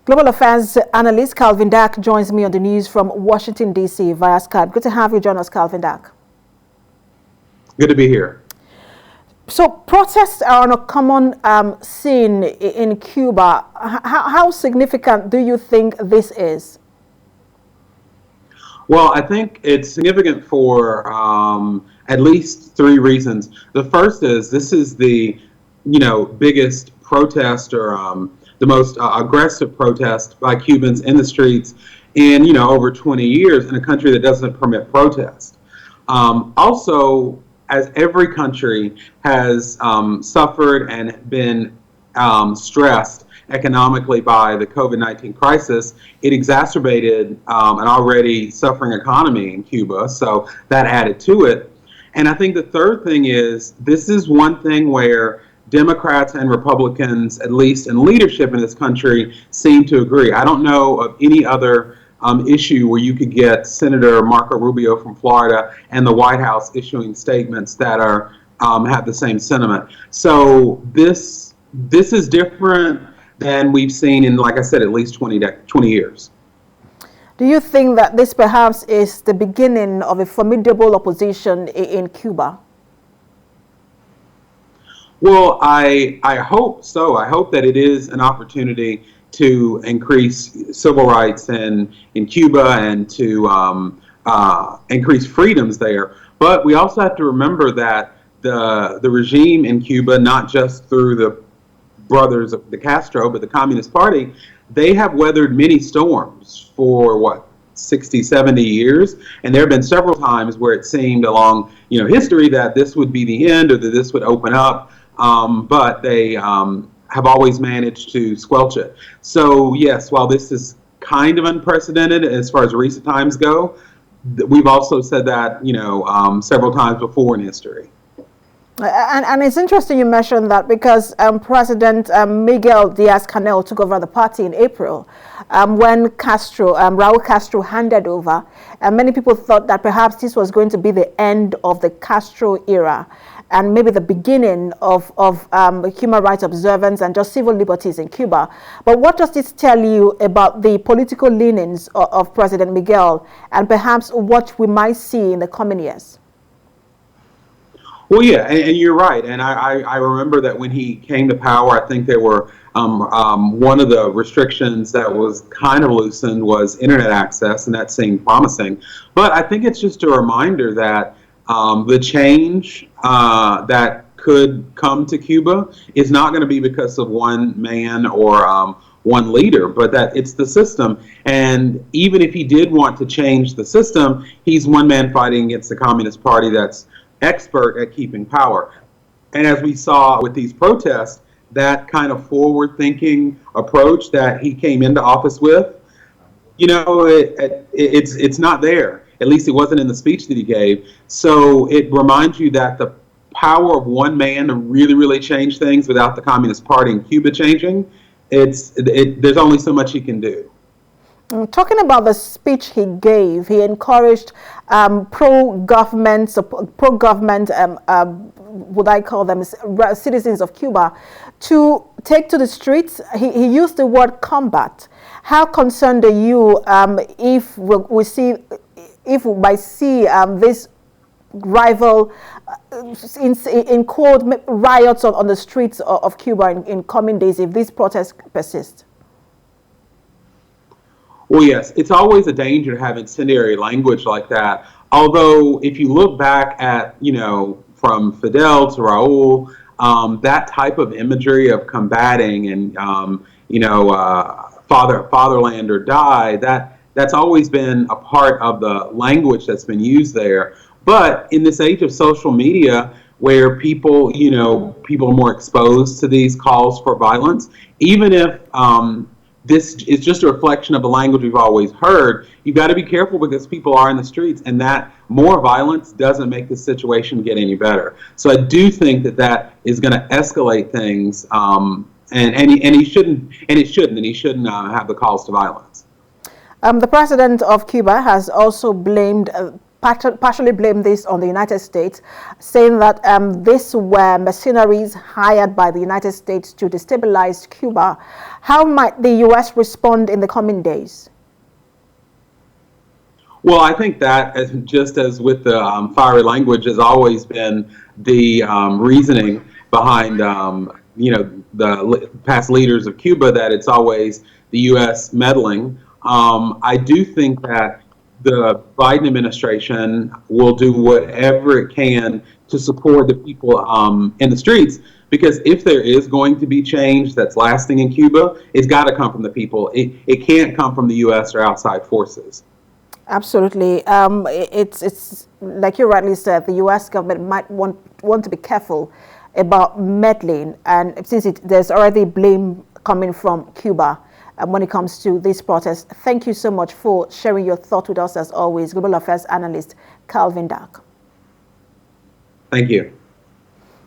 Global Affairs Analyst Calvin Dack joins me on the news from Washington, D.C. via Skype. Good to have you join us, Calvin Dack. Good to be here. So protests are on a common scene in Cuba. How significant do you think this is? Well, I think it's significant for at least three reasons. The first is this is the biggest protest or the most aggressive protest by Cubans in the streets in over 20 years in a country that doesn't permit protest. Also, as every country has suffered and been stressed economically by the COVID-19 crisis, it exacerbated an already suffering economy in Cuba, so that added to it. And I think the third thing is this is one thing where Democrats and Republicans, at least in leadership in this country, seem to agree. I don't know of any other issue where you could get Senator Marco Rubio from Florida and the White House issuing statements that are have the same sentiment. So this is different than we've seen in, like I said, at least 20 years. Do you think that this perhaps is the beginning of a formidable opposition in Cuba? Well, I hope so. I hope that it is an opportunity to increase civil rights in Cuba and to increase freedoms there. But we also have to remember that the regime in Cuba, not just through the brothers of the Castro, but the Communist Party, they have weathered many storms for 60, 70 years. And there have been several times where it seemed along history that this would be the end or that this would open up. But they have always managed to squelch it. So yes, while this is kind of unprecedented as far as recent times go, we've also said that several times before in history. And it's interesting you mentioned that because President Miguel DiazCanel took over the party in April when Raul Castro handed over. And many people thought that perhaps this was going to be the end of the Castro era and maybe the beginning of human rights observance and just civil liberties in Cuba. But what does this tell you about the political leanings of President Miguel and perhaps what we might see in the coming years? Well, yeah, and you're right. And I remember that when he came to power, I think there were one of the restrictions that was kind of loosened was internet access, and that seemed promising. But I think it's just a reminder that the change that could come to Cuba is not going to be because of one man or one leader, but that it's the system. And even if he did want to change the system, he's one man fighting against the Communist Party that's expert at keeping power. And as we saw with these protests, that kind of forward-thinking approach that he came into office with, it's not there. At least it wasn't in the speech that he gave. So it reminds you that the power of one man to really, really change things without the Communist Party in Cuba changing, there's only so much he can do. Talking about the speech he gave, he encouraged pro-government, would I call them citizens of Cuba, to take to the streets. He used the word combat. How concerned are you if we might see this rival in quote riots on the streets of Cuba in coming days if these protests persist? Well, yes, it's always a danger to have incendiary language like that. Although, if you look back at, from Fidel to Raul, that type of imagery of combating and, fatherland or die, that's always been a part of the language that's been used there. But in this age of social media, where people are more exposed to these calls for violence, even if this is just a reflection of the language we've always heard, you've got to be careful because people are in the streets, and that more violence doesn't make the situation get any better. So I do think that is going to escalate things, and he shouldn't have the calls to violence. The president of Cuba has also blamed partially blame this on the United States, saying that these were mercenaries hired by the United States to destabilize Cuba. How might the U.S. respond in the coming days? Well, I think that, just as with the fiery language, has always been the reasoning behind, the past leaders of Cuba, that it's always the U.S. meddling. I do think that the Biden administration will do whatever it can to support the people in the streets, because if there is going to be change that's lasting in Cuba, it's got to come from the people. It can't come from the U.S. or outside forces. Absolutely. It's like you rightly said, the U.S. government might want to be careful about meddling, and since there's already blame coming from Cuba when it comes to these protests. Thank you so much for sharing your thought with us, as always, Global Affairs Analyst Calvin Dark. Thank you.